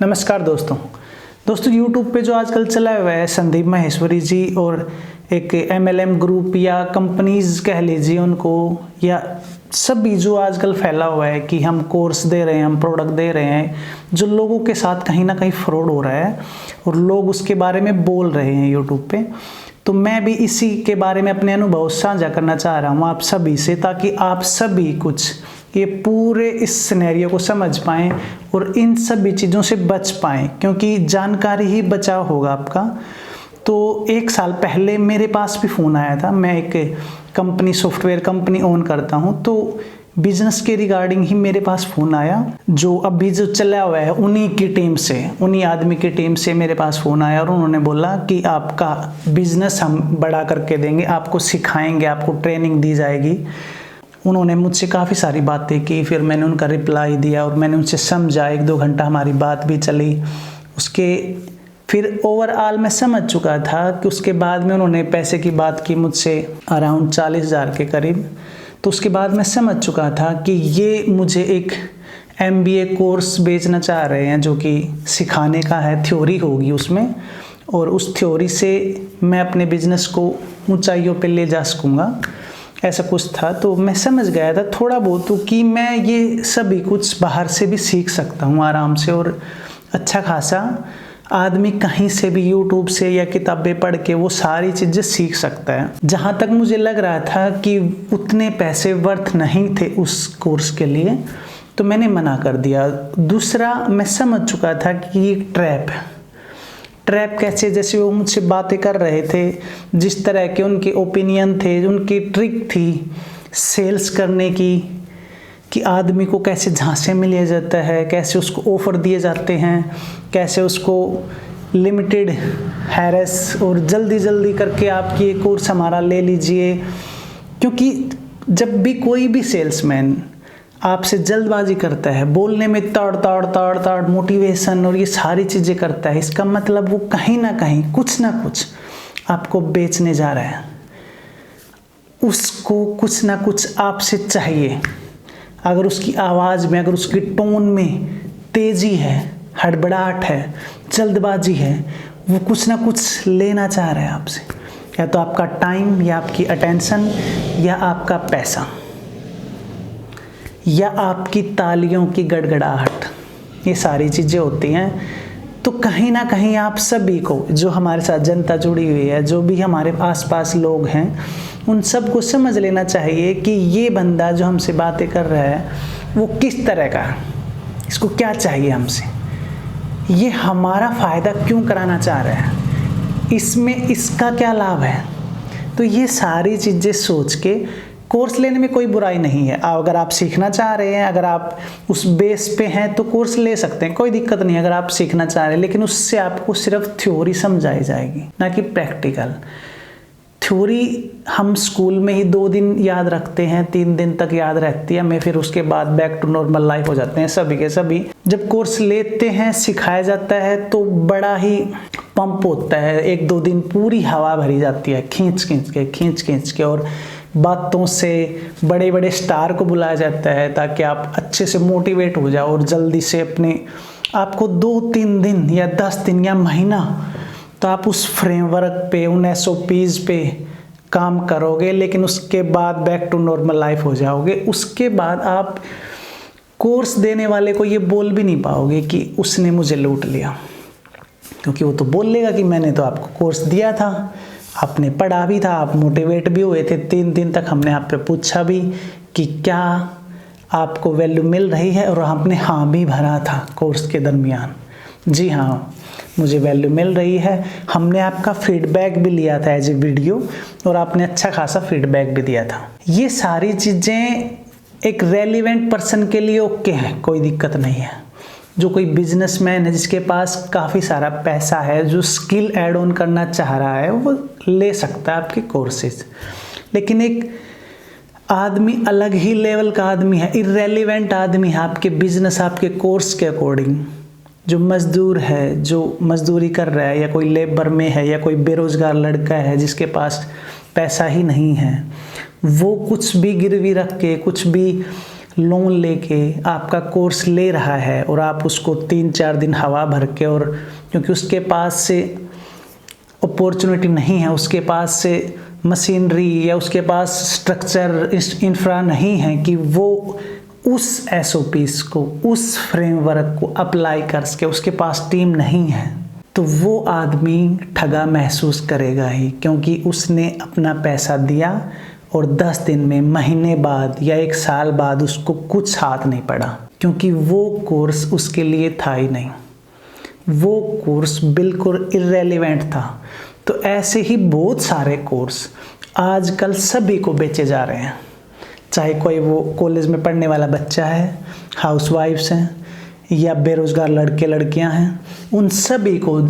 नमस्कार दोस्तों यूट्यूब पे जो आजकल चला हुआ है संदीप माहेश्वरी जी और एक MLM ग्रुप या कंपनीज कह लीजिए उनको, या सभी जो आजकल फैला हुआ है कि हम कोर्स दे रहे हैं, हम प्रोडक्ट दे रहे हैं, जो लोगों के साथ कहीं ना कहीं फ्रॉड हो रहा है और लोग उसके बारे में बोल रहे हैं यूट्यूब पे। तो मैं भी इसी के बारे में अपने अनुभव साझा करना चाह रहा हूँ आप सभी से, ताकि आप सभी कुछ ये पूरे इस सिनेरियो को समझ पाएँ और इन सभी चीज़ों से बच पाएँ, क्योंकि जानकारी ही बचाव होगा आपका। तो 1 साल पहले मेरे पास भी फ़ोन आया था। मैं एक कंपनी, सॉफ्टवेयर कंपनी ओन करता हूँ, तो बिजनेस के रिगार्डिंग ही मेरे पास फ़ोन आया। जो अभी जो चला हुआ है उन्हीं की टीम से, उन्हीं आदमी की टीम से मेरे पास फ़ोन आया और उन्होंने बोला कि आपका बिज़नेस हम बड़ा करके देंगे, आपको सिखाएंगे, आपको ट्रेनिंग दी जाएगी। उन्होंने मुझसे काफ़ी सारी बातें की, फिर मैंने उनका रिप्लाई दिया और मैंने उनसे समझा। 1-2 घंटा हमारी बात भी चली। उसके फिर ओवरऑल मैं समझ चुका था कि उसके बाद में उन्होंने पैसे की बात की मुझसे अराउंड 40,000 के करीब। तो उसके बाद मैं समझ चुका था कि ये मुझे एक MBA कोर्स बेचना चाह रहे हैं, जो कि सिखाने का है, थ्योरी होगी उसमें, और उस थ्योरी से मैं अपने बिजनेस को ऊंचाइयों पे ले जा सकूँगा, ऐसा कुछ था। तो मैं समझ गया था थोड़ा बहुत कि मैं ये सभी कुछ बाहर से भी सीख सकता हूँ आराम से, और अच्छा खासा आदमी कहीं से भी यूट्यूब से या किताबें पढ़ के वो सारी चीज़ें सीख सकता है। जहाँ तक मुझे लग रहा था कि उतने पैसे वर्थ नहीं थे उस कोर्स के लिए, तो मैंने मना कर दिया। दूसरा, मैं समझ चुका था कि ये ट्रैप कैसे, जैसे वो मुझसे बातें कर रहे थे, जिस तरह के उनके ओपिनियन थे, उनकी ट्रिक थी सेल्स करने की, कि आदमी को कैसे झांसे में लिया जाता है, कैसे उसको ऑफ़र दिए जाते हैं, कैसे उसको लिमिटेड हैरेस और जल्दी करके आपकी ये कोर्स हमारा ले लीजिए। क्योंकि जब भी कोई भी सेल्समैन आपसे जल्दबाजी करता है, बोलने में ताड़ मोटिवेशन और ये सारी चीज़ें करता है, इसका मतलब वो कहीं ना कहीं कुछ ना कुछ आपको बेचने जा रहा है। उसको कुछ ना कुछ आपसे चाहिए। अगर उसकी आवाज़ में, अगर उसकी टोन में तेज़ी है, हड़बड़ाहट है, जल्दबाजी है, वो कुछ ना कुछ लेना चाह रहा है आपसे, या तो आपका टाइम, या आपकी अटेंशन, या आपका पैसा, या आपकी तालियों की गड़गड़ाहट। ये सारी चीज़ें होती हैं। तो कहीं ना कहीं आप सभी को, जो हमारे साथ जनता जुड़ी हुई है, जो भी हमारे आसपास लोग हैं, उन सब को समझ लेना चाहिए कि ये बंदा जो हमसे बातें कर रहा है वो किस तरह का है, इसको क्या चाहिए हमसे, ये हमारा फ़ायदा क्यों कराना चाह रहा है, इसमें इसका क्या लाभ है। तो ये सारी चीज़ें सोच के कोर्स लेने में कोई बुराई नहीं है। अगर आप सीखना चाह रहे हैं, अगर आप उस बेस पे हैं, तो कोर्स ले सकते हैं, कोई दिक्कत नहीं है अगर आप सीखना चाह रहे हैं। लेकिन उससे आपको सिर्फ थ्योरी समझाई जाएगी, ना कि प्रैक्टिकल। थ्योरी हम स्कूल में ही 2 दिन याद रखते हैं, 3 दिन तक याद रहती है हमें, फिर उसके बाद बैक टू नॉर्मल लाइफ हो जाते हैं सभी के सभी। जब कोर्स लेते हैं, सिखाया जाता है, तो बड़ा ही पंप होता है। 1-2 दिन पूरी हवा भरी जाती है, खींच खींच के, और बातों से बड़े बड़े स्टार को बुलाया जाता है ताकि आप अच्छे से मोटिवेट हो जाओ और जल्दी से अपने आपको 2-3 दिन या 10 दिन या महीना, तो आप उस फ्रेमवर्क पे, उन SOPs पे काम करोगे। लेकिन उसके बाद बैक टू नॉर्मल लाइफ हो जाओगे। उसके बाद आप कोर्स देने वाले को ये बोल भी नहीं पाओगे कि उसने मुझे लूट लिया, क्योंकि वो तो बोल लेगा कि मैंने तो आपको कोर्स दिया था, आपने पढ़ा भी था, आप मोटिवेट भी हुए थे। 3 दिन तक हमने आप पे पूछा भी कि क्या आपको वैल्यू मिल रही है, और आपने हाँ भी भरा था कोर्स के दरमियान, जी हाँ मुझे वैल्यू मिल रही है। हमने आपका फीडबैक भी लिया था एज ए वीडियो, और आपने अच्छा खासा फीडबैक भी दिया था। ये सारी चीज़ें एक रेलिवेंट पर्सन के लिए ओके हैं, कोई दिक्कत नहीं है। जो कोई बिजनेसमैन है, जिसके पास काफ़ी सारा पैसा है, जो स्किल ऐड ऑन करना चाह रहा है, वो ले सकता है आपके कोर्सेज। लेकिन एक आदमी अलग ही लेवल का आदमी है, इर्रेलेवेंट आदमी है आपके बिजनेस, आपके कोर्स के अकॉर्डिंग। जो मजदूर है, जो मजदूरी कर रहा है, या कोई लेबर में है, या कोई बेरोजगार लड़का है जिसके पास पैसा ही नहीं है, वो कुछ भी गिरवी रख के, कुछ भी लोन लेके आपका कोर्स ले रहा है और आप उसको 3-4 दिन हवा भर के, और क्योंकि उसके पास से अपॉर्चुनिटी नहीं है, उसके पास से मशीनरी या उसके पास स्ट्रक्चर इंफ्रा नहीं है कि वो उस एसओपीस को, उस फ्रेमवर्क को अप्लाई कर सके, उसके पास टीम नहीं है, तो वो आदमी ठगा महसूस करेगा ही, क्योंकि उसने अपना पैसा दिया और 10 दिन में, महीने बाद या 1 साल बाद उसको कुछ हाथ नहीं पड़ा, क्योंकि वो कोर्स उसके लिए था ही नहीं, वो कोर्स बिल्कुल इर्रेलेवेंट था। तो ऐसे ही बहुत सारे कोर्स आजकल सभी को बेचे जा रहे हैं, चाहे कोई वो कॉलेज में पढ़ने वाला बच्चा है, हाउसवाइफ्स हैं या बेरोज़गार लड़के लड़कियां हैं, उन सभी को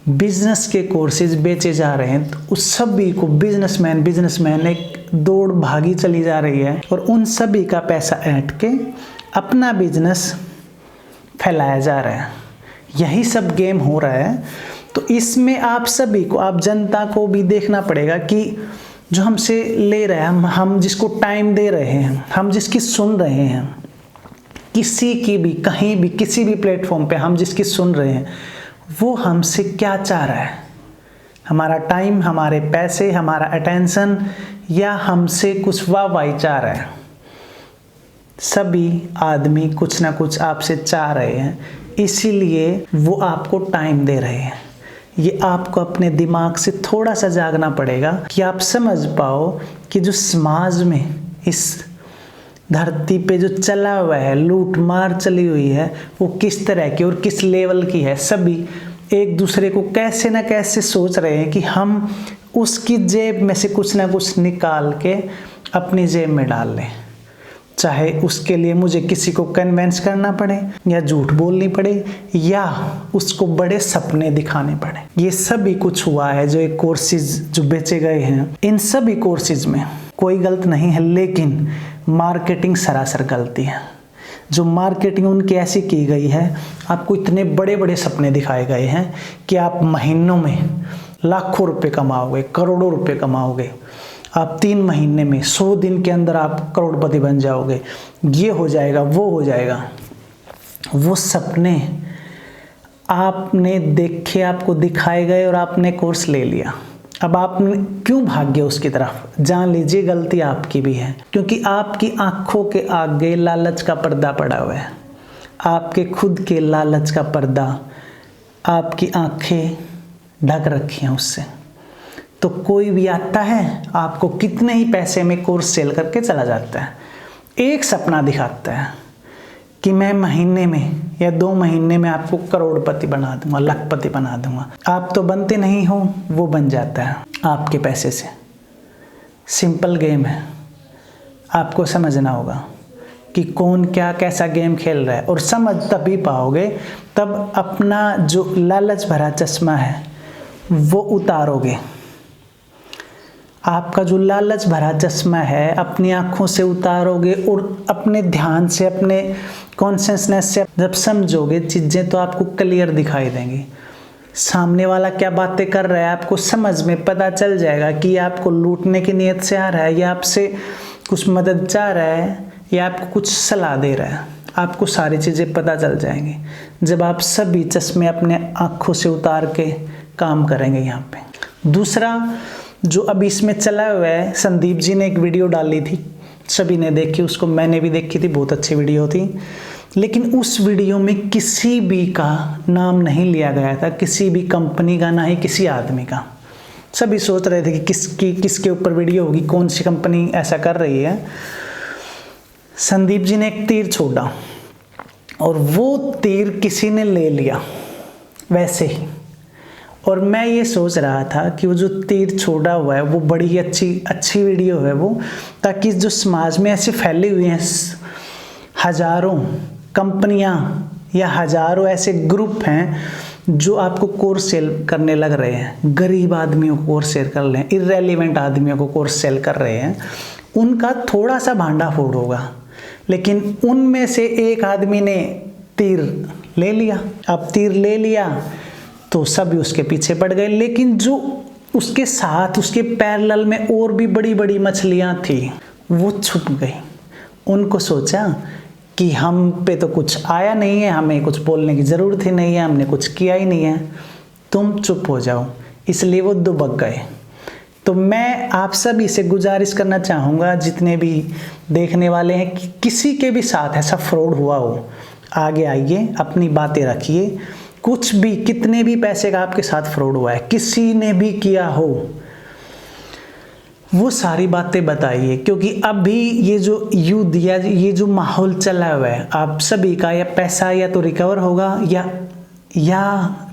बिजनेस के कोर्सेज बेचे जा रहे हैं। तो उस सभी को बिजनेसमैन एक दौड़ भागी चली जा रही है और उन सभी का पैसा ऐंठ के अपना बिजनेस फैलाया जा रहा है। यही सब गेम हो रहा है। तो इसमें आप सभी को, आप जनता को भी देखना पड़ेगा कि जो हमसे ले रहे हैं, हम जिसको टाइम दे रहे हैं, हम जिसकी सुन रहे हैं, किसी की भी, कहीं भी, किसी भी प्लेटफॉर्म पे हम जिसकी सुन रहे हैं, वो हमसे क्या चाह रहा है? हमारा टाइम, हमारे पैसे, हमारा अटेंशन, या हमसे कुछ वाहवाही चाह रहा है? सभी आदमी कुछ ना कुछ आपसे चाह रहे हैं, इसीलिए वो आपको टाइम दे रहे हैं। ये आपको अपने दिमाग से थोड़ा सा जागना पड़ेगा कि आप समझ पाओ कि जो समाज में, इस धरती पे जो चला हुआ है, लूट मार चली हुई है, वो किस तरह की और किस लेवल की है। सभी एक दूसरे को कैसे ना कैसे सोच रहे हैं कि हम उसकी जेब में से कुछ ना कुछ निकाल के अपनी जेब में डाल लें, चाहे उसके लिए मुझे किसी को कन्विंस करना पड़े, या झूठ बोलनी पड़े, या उसको बड़े सपने दिखाने पड़े। ये सभी कुछ हुआ है। जो एक कोर्सेज जो बेचे गए हैं, इन सभी कोर्सेज में कोई गलत नहीं है, लेकिन मार्केटिंग सरासर गलती है। जो मार्केटिंग उनकी ऐसी की गई है, आपको इतने बड़े बड़े सपने दिखाए गए हैं कि आप महीनों में लाखों रुपए कमाओगे, करोड़ों रुपए कमाओगे, आप 3 महीने में, 100 दिन के अंदर आप करोड़पति बन जाओगे, ये हो जाएगा, वो हो जाएगा। वो सपने आपने देखे, आपको दिखाए गए और आपने कोर्स ले लिया। अब आपने क्यों भाग्य उसकी तरफ? जान लीजिए गलती आपकी भी है, क्योंकि आपकी आंखों के आगे लालच का पर्दा पड़ा हुआ है। आपके खुद के लालच का पर्दा, आपकी आंखें ढक रखी हैं उससे। तो कोई भी आता है, आपको कितने ही पैसे में कोर्स सेल करके चला जाता है। एक सपना दिखाता है कि मैं महीने में या 2 महीने में आपको करोड़पति बना दूंगा, लखपति बना दूंगा। आप तो बनते नहीं हो, वो बन जाता है आपके पैसे से। सिंपल गेम है। आपको समझना होगा कि कौन क्या कैसा गेम खेल रहा है, और समझ तभी पाओगे तब अपना जो लालच भरा चश्मा है वो उतारोगे। आपका जो लालच भरा चश्मा है अपनी आँखों से उतारोगे और अपने ध्यान से, अपने कॉन्शियसनेस से जब समझोगे चीज़ें, तो आपको क्लियर दिखाई देंगी। सामने वाला क्या बातें कर रहा है आपको समझ में पता चल जाएगा कि ये आपको लूटने की नीयत से आ रहा है, या आपसे कुछ मदद चाह रहा है, या आपको कुछ सलाह दे रहा है। आपको सारी चीज़ें पता चल जाएंगी जब आप सभी चश्मे अपने आँखों से उतार के काम करेंगे। यहाँ पे दूसरा जो अभी इसमें चला हुआ है, संदीप जी ने एक वीडियो डाली थी, सभी ने देखी, उसको मैंने भी देखी थी, बहुत अच्छी वीडियो थी। लेकिन उस वीडियो में किसी भी का नाम नहीं लिया गया था, किसी भी कंपनी का, ना ही किसी आदमी का। सभी सोच रहे थे कि किसके ऊपर वीडियो होगी, कौन सी कंपनी ऐसा कर रही है। संदीप जी ने एक तीर छोड़ा और वो तीर किसी ने ले लिया वैसे ही। और मैं ये सोच रहा था कि वो जो तीर छोड़ा हुआ है वो बड़ी ही अच्छी वीडियो है वो, ताकि जो समाज में ऐसे फैली हुई हैं हजारों कंपनियां या हजारों ऐसे ग्रुप हैं जो आपको कोर्स सेल करने लग रहे हैं, गरीब आदमियों को कोर्स सेल कर रहे हैं, इर्रेलेवेंट आदमियों को कोर्स सेल कर रहे हैं। उनका थोड़ा सा भांडा फोड़ होगा, लेकिन उनमें से एक आदमी ने तीर ले लिया। अब तीर ले लिया तो सभी उसके पीछे पड़ गए, लेकिन जो उसके साथ, उसके पैरेलल में और भी बड़ी बड़ी मछलियां थी वो छुप गई। उनको सोचा कि हम पे तो कुछ आया नहीं है, हमें कुछ बोलने की ज़रूरत ही नहीं है, हमने कुछ किया ही नहीं है, तुम चुप हो जाओ, इसलिए वो दुबक गए। तो मैं आप सभी से गुजारिश करना चाहूँगा, जितने भी देखने वाले हैं, कि किसी के भी साथ ऐसा फ्रॉड हुआ हो, आगे आइए, अपनी बातें रखिए। कुछ भी, कितने भी पैसे का आपके साथ फ्रॉड हुआ है, किसी ने भी किया हो, वो सारी बातें बताइए। क्योंकि अभी ये जो युद्ध या ये जो माहौल चला हुआ है, आप सभी का या पैसा या तो रिकवर होगा या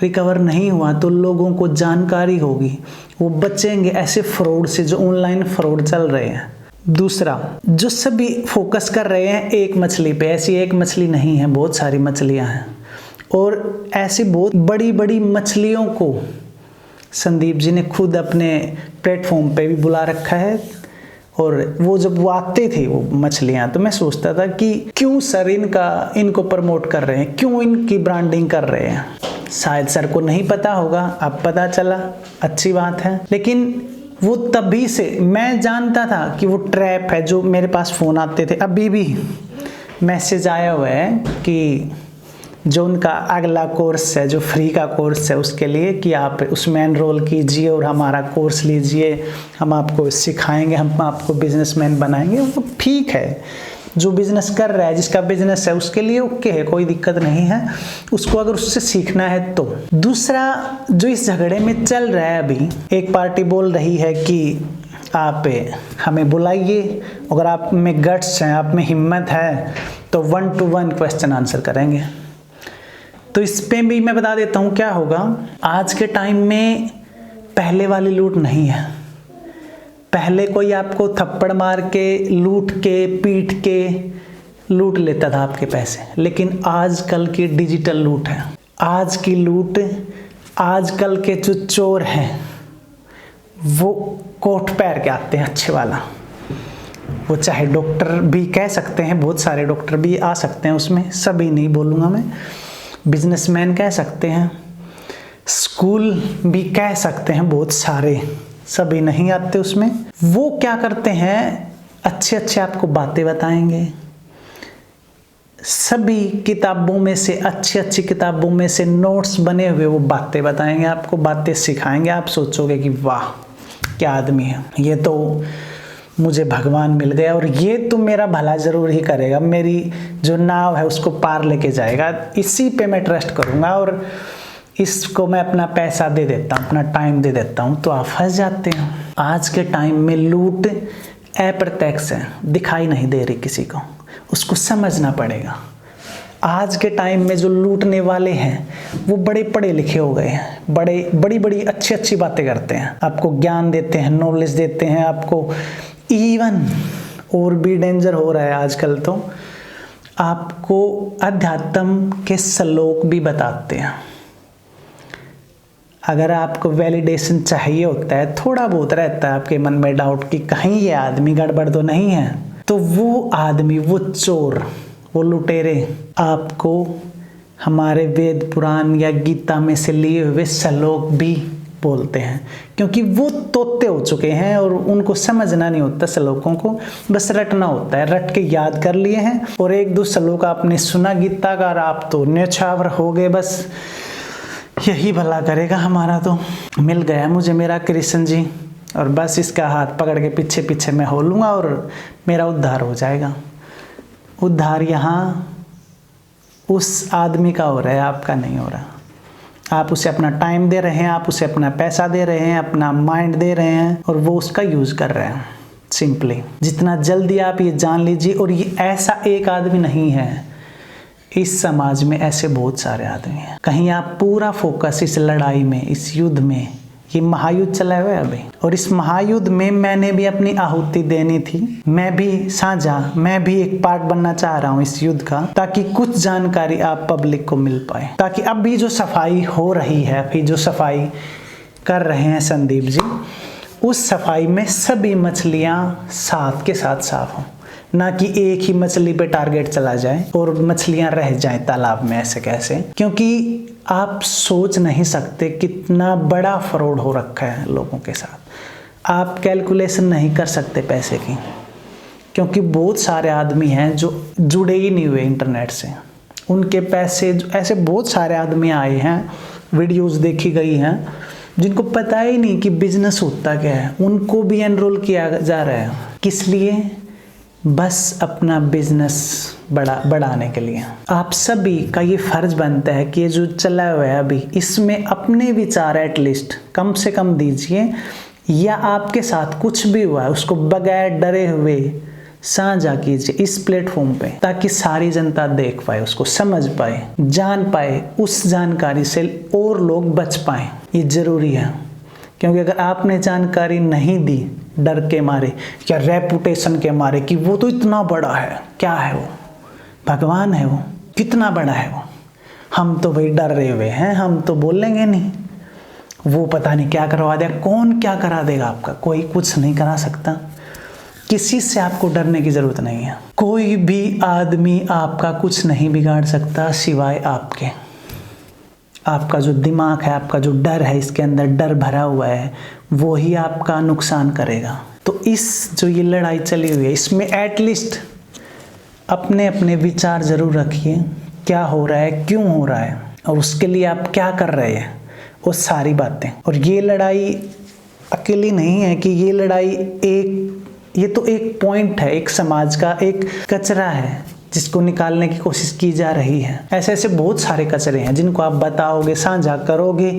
रिकवर नहीं हुआ तो लोगों को जानकारी होगी, वो बचेंगे ऐसे फ्रॉड से जो ऑनलाइन फ्रॉड चल रहे हैं। दूसरा, जो सभी फोकस कर रहे हैं एक मछली पे, ऐसी एक मछली नहीं है, बहुत सारी मछलियां हैं, और ऐसी बहुत बड़ी बड़ी मछलियों को संदीप जी ने खुद अपने प्लेटफॉर्म पे भी बुला रखा है। और वो जब वो आते थे वो मछलियाँ, तो मैं सोचता था कि क्यों सर इनको प्रमोट कर रहे हैं, क्यों इनकी ब्रांडिंग कर रहे हैं। शायद सर को नहीं पता होगा, अब पता चला, अच्छी बात है। लेकिन वो तभी से मैं जानता था कि वो ट्रैप है। जो मेरे पास फ़ोन आते थे, अभी भी मैसेज आया हुआ है कि जो उनका अगला कोर्स है, जो फ्री का कोर्स है, उसके लिए कि आप उसमें एनरोल कीजिए और हमारा कोर्स लीजिए, हम आपको सिखाएंगे, हम आपको बिजनेसमैन बनाएंगे। वो ठीक है, जो बिजनेस कर रहा है, जिसका बिजनेस है, उसके लिए ओके है, कोई दिक्कत नहीं है, उसको अगर उससे सीखना है तो। दूसरा, जो इस झगड़े में चल रहा है, अभी एक पार्टी बोल रही है कि आप हमें बुलाइए, अगर आप में गट्स हैं, आप में हिम्मत है तो 1-to-1 क्वेश्चन आंसर करेंगे। तो इस पे भी मैं बता देता हूँ क्या होगा। आज के टाइम में पहले वाली लूट नहीं है। पहले कोई आपको थप्पड़ मार के, लूट के, पीट के लूट लेता था आपके पैसे, लेकिन आजकल की डिजिटल लूट है। आज की लूट, आजकल के जो चोर हैं वो कोट पैर के आते हैं, अच्छे वाला। वो चाहे डॉक्टर भी कह सकते हैं, बहुत सारे डॉक्टर भी आ सकते हैं उसमें, सभी नहीं बोलूँगा मैं। बिजनेसमैन कह सकते हैं, स्कूल भी कह सकते हैं, बहुत सारे, सभी नहीं आते उसमें। वो क्या करते हैं, अच्छे अच्छे आपको बातें बताएंगे। सभी किताबों में से, अच्छी अच्छी किताबों में से नोट्स बने हुए वो बातें बताएंगे आपको, बातें सिखाएंगे। आप सोचोगे कि वाह क्या आदमी है, ये तो मुझे भगवान मिल गया और ये तो मेरा भला ज़रूर ही करेगा, मेरी जो नाव है उसको पार लेके जाएगा, इसी पे मैं ट्रस्ट करूँगा और इसको मैं अपना पैसा दे देता हूँ, अपना टाइम दे देता हूँ। तो आप फंस जाते हैं। आज के टाइम में लूट अप्रत्यक्ष है, दिखाई नहीं दे रही किसी को, उसको समझना पड़ेगा। आज के टाइम में जो लूटने वाले हैं वो बड़े पढ़े लिखे हो गए हैं, बड़ी बड़ी अच्छी अच्छी बातें करते हैं, आपको ज्ञान देते हैं, नॉलेज देते हैं आपको। इवन और भी डेंजर हो रहा है आजकल, तो आपको अध्यात्म के श्लोक भी बताते हैं। अगर आपको वैलिडेशन चाहिए होता है, थोड़ा बहुत रहता है आपके मन में डाउट कि कहीं ये आदमी गड़बड़ तो नहीं है, तो वो आदमी, वो चोर, वो लुटेरे आपको हमारे वेद पुराण या गीता में से लिए हुए श्लोक भी बोलते हैं, क्योंकि वो तोते हो चुके हैं और उनको समझना नहीं होता श्लोकों को, बस रटना होता है, रट के याद कर लिए हैं। और एक दो श्लोक आपने सुना गीता का और आप तो न्यौछावर हो गए, बस यही भला करेगा हमारा, तो मिल गया मुझे मेरा कृष्ण जी, और बस इसका हाथ पकड़ के पीछे पीछे मैं हो लूँगा और मेरा उद्धार हो जाएगा। उद्धार यहाँ उस आदमी का हो रहा है, आपका नहीं हो रहा। आप उसे अपना टाइम दे रहे हैं, आप उसे अपना पैसा दे रहे हैं, अपना माइंड दे रहे हैं और वो उसका यूज़ कर रहे हैं। सिंपली जितना जल्दी आप ये जान लीजिए, और ये ऐसा एक आदमी नहीं है, इस समाज में ऐसे बहुत सारे आदमी हैं। कहीं आप पूरा फोकस इस लड़ाई में, इस युद्ध में, ये महायुद्ध चला हुआ है अभी, और इस महायुद्ध में मैंने भी अपनी आहुति देनी थी, मैं भी एक पार्ट बनना चाह रहा हूँ इस युद्ध का, ताकि कुछ जानकारी आप पब्लिक को मिल पाए, ताकि अभी जो सफाई हो रही है, अभी जो सफाई कर रहे हैं संदीप जी, उस सफाई में सभी मछलियाँ साथ के साथ साफ हों, ना कि एक ही मछली पे टारगेट चला जाए और मछलियां रह जाएं तालाब में। ऐसे कैसे? क्योंकि आप सोच नहीं सकते कितना बड़ा फ्रॉड हो रखा है लोगों के साथ। आप कैलकुलेशन नहीं कर सकते पैसे की। क्योंकि बहुत सारे आदमी हैं जो जुड़े ही नहीं हुए इंटरनेट से, उनके पैसे, ऐसे बहुत सारे आदमी आए हैं, वीडियोस देखी गई हैं जिनको पता ही नहीं कि बिजनेस होता क्या है, उनको भी एनरोल किया जा रहा है। किस लिए? बस अपना बिजनेस बढ़ाने के लिए। आप सभी का ये फर्ज बनता है कि ये जो चला हुआ है अभी, इसमें अपने विचार एटलीस्ट कम से कम दीजिए, या आपके साथ कुछ भी हुआ है उसको बगैर डरे हुए साझा कीजिए इस प्लेटफॉर्म पे, ताकि सारी जनता देख पाए, उसको समझ पाए, जान पाए, उस जानकारी से और लोग बच पाए। ये जरूरी है, क्योंकि अगर आपने जानकारी नहीं दी डर के मारे या रेपुटेशन के मारे कि वो तो इतना बड़ा है, क्या है वो, भगवान है वो, कितना बड़ा है वो, हम तो भाई डर रहे हुए हैं, हम तो बोलेंगे नहीं, वो पता नहीं क्या करवा देगा। कौन क्या करा देगा आपका? कोई कुछ नहीं करा सकता। किसी से आपको डरने की जरूरत नहीं है। कोई भी आदमी आपका कुछ नहीं बिगाड़ सकता सिवाय आपके। आपका जो दिमाग है, आपका जो डर है, इसके अंदर डर भरा हुआ है, वो ही आपका नुकसान करेगा। तो इस जो ये लड़ाई चली हुई है, इसमें एटलीस्ट अपने अपने विचार जरूर रखिए, क्या हो रहा है, क्यों हो रहा है, और उसके लिए आप क्या कर रहे हैं, वो सारी बातें। और ये लड़ाई अकेली नहीं है कि ये लड़ाई ये तो एक पॉइंट है, एक समाज का एक कचरा है जिसको निकालने की कोशिश की जा रही है। ऐसे ऐसे बहुत सारे कचरे हैं जिनको आप बताओगे, साझा करोगे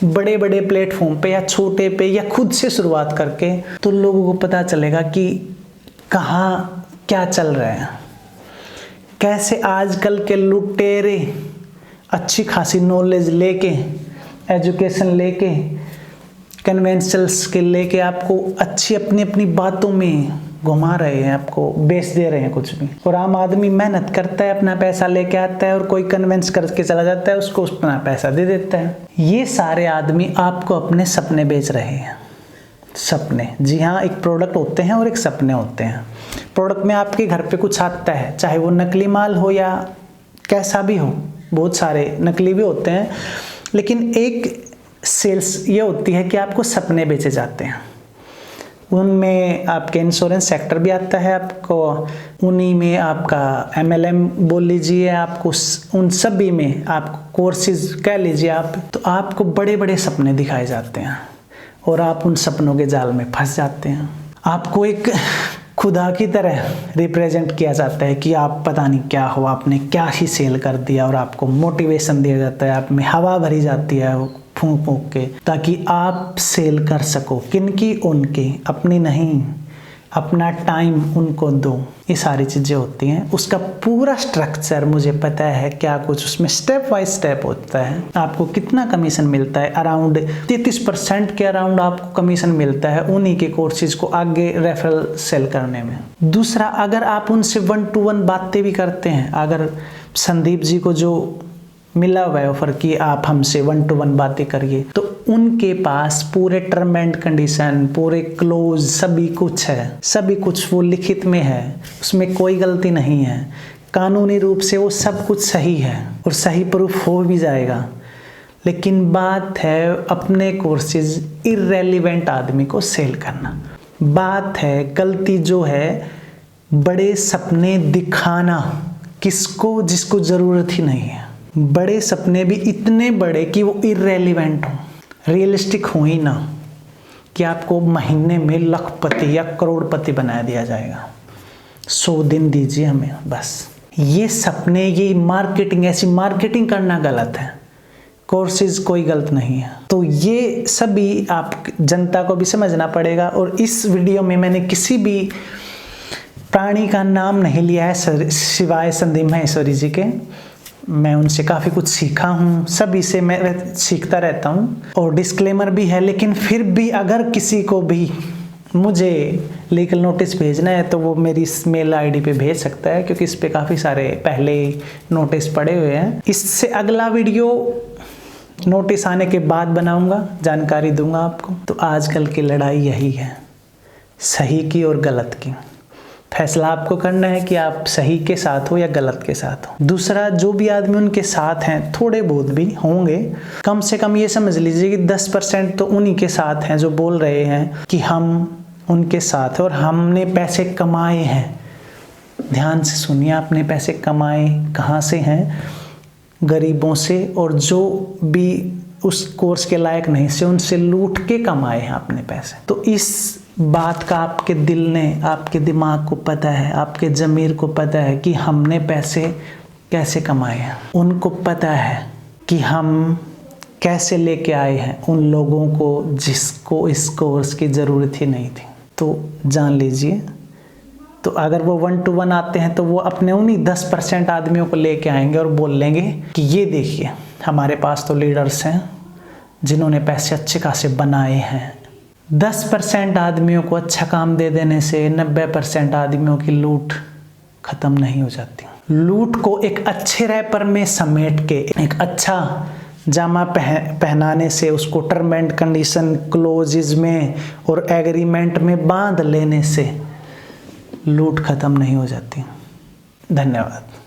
बड़े बड़े प्लेटफॉर्म पे या छोटे पे या खुद से शुरुआत करके, तो लोगों को पता चलेगा कि कहाँ क्या चल रहा है, कैसे आजकल के लुटेरे अच्छी खासी नॉलेज लेके, एजुकेशन लेके, कन्वेंशनल स्किल लेके आपको अच्छी अपनी अपनी बातों में घुमा रहे हैं, आपको बेच दे रहे हैं कुछ भी। और आम आदमी मेहनत करता है, अपना पैसा लेके आता है, और कोई कन्वेंस करके चला जाता है, उसको अपना पैसा दे देता है। ये सारे आदमी आपको अपने सपने बेच रहे हैं। सपने, जी हाँ, एक प्रोडक्ट होते हैं और एक सपने होते हैं। प्रोडक्ट में आपके घर पे कुछ आता है, चाहे वो नकली माल हो या कैसा भी हो, बहुत सारे नकली भी होते हैं, लेकिन एक सेल्स ये होती है कि आपको सपने बेचे जाते हैं। उनमें आपके इंश्योरेंस सेक्टर भी आता है, आपको उन्हीं में आपका MLM बोल लीजिए, आपको उन सभी में आपको कोर्सेज कह लीजिए आप, तो आपको बड़े बड़े सपने दिखाए जाते हैं और आप उन सपनों के जाल में फंस जाते हैं। आपको एक खुदा की तरह रिप्रेजेंट किया जाता है कि आप पता नहीं क्या हो, आपने क्या ही सेल कर दिया, और आपको मोटिवेशन दिया जाता है, आप में हवा भरी जाती है फूंक फूंक के, ताकि आप सेल कर सको। किनकी? उनकी, अपनी नहीं। अपना टाइम उनको दो। ये सारी चीज़ें होती हैं। उसका पूरा स्ट्रक्चर मुझे पता है, क्या कुछ उसमें स्टेप बाय स्टेप होता है। आपको कितना कमीशन मिलता है? अराउंड 33% के अराउंड आपको कमीशन मिलता है उन्हीं के कोर्सेज को आगे रेफरल सेल करने में। दूसरा, अगर आप उनसे 1-to-1 बातें भी करते हैं, अगर संदीप जी को जो मिला हुआ है ऑफर कि आप हमसे 1-to-1 बातें करिए, तो उनके पास पूरे टर्म एंड कंडीशन, पूरे क्लोज सभी कुछ है, सभी कुछ वो लिखित में है, उसमें कोई गलती नहीं है। कानूनी रूप से वो सब कुछ सही है और सही प्रूफ हो भी जाएगा। लेकिन बात है अपने कोर्सेज इररेलेवेंट आदमी को सेल करना। बात है गलती जो है बड़े सपने दिखाना, किसको? जिसको ज़रूरत ही नहीं है। बड़े सपने भी इतने बड़े कि वो इररेलेवेंट हो, रियलिस्टिक हो ही ना, कि आपको महीने में लखपति या करोड़पति बना दिया जाएगा। 100 दिन दीजिए हमें बस। ये सपने, ये मार्केटिंग, ऐसी मार्केटिंग करना गलत है। कोर्सेज कोई गलत नहीं है। तो ये सभी आप जनता को भी समझना पड़ेगा। और इस वीडियो में मैंने किसी भी प्राणी का नाम नहीं लिया है सिवाय संदीप माहेश्वरी जी के। मैं उनसे काफ़ी कुछ सीखा हूँ, सभी से मैं सीखता रहता हूँ, और डिस्क्लेमर भी है। लेकिन फिर भी अगर किसी को भी मुझे लीगल नोटिस भेजना है तो वो मेरी इस मेल आईडी पे भेज सकता है, क्योंकि इस पे काफ़ी सारे पहले नोटिस पड़े हुए हैं। इससे अगला वीडियो नोटिस आने के बाद बनाऊंगा, जानकारी दूंगा आपको। तो आजकल की लड़ाई यही है, सही की और गलत की। फैसला आपको करना है कि आप सही के साथ हो या गलत के साथ हो। दूसरा, जो भी आदमी उनके साथ हैं, थोड़े बहुत भी होंगे, कम से कम ये समझ लीजिए कि 10% तो उन्हीं के साथ हैं जो बोल रहे हैं कि हम उनके साथ है और हमने पैसे कमाए हैं। ध्यान से सुनिए, आपने पैसे कमाए कहाँ से हैं? गरीबों से, और जो भी उस कोर्स के लायक नहीं से उनसे लूट के कमाए हैं आपने पैसे। तो इस बात का आपके दिल ने, आपके दिमाग को पता है, आपके ज़मीर को पता है कि हमने पैसे कैसे कमाए हैं। उनको पता है कि हम कैसे लेके आए हैं उन लोगों को जिसको इस कोर्स की ज़रूरत ही नहीं थी। तो जान लीजिए, तो अगर वो 1 to 1 आते हैं तो वो अपने उन्हीं 10% आदमियों को लेके आएंगे और बोल लेंगे कि ये देखिए हमारे पास तो लीडर्स हैं जिन्होंने पैसे अच्छे खासे बनाए हैं। 10% आदमियों को अच्छा काम दे देने से 90% आदमियों की लूट ख़त्म नहीं हो जाती। लूट को एक अच्छे रैपर में समेट के, एक अच्छा जामा पहनाने से, उसको टर्म एंड कंडीशन क्लोजेज में और एग्रीमेंट में बांध लेने से लूट खत्म नहीं हो जाती। धन्यवाद।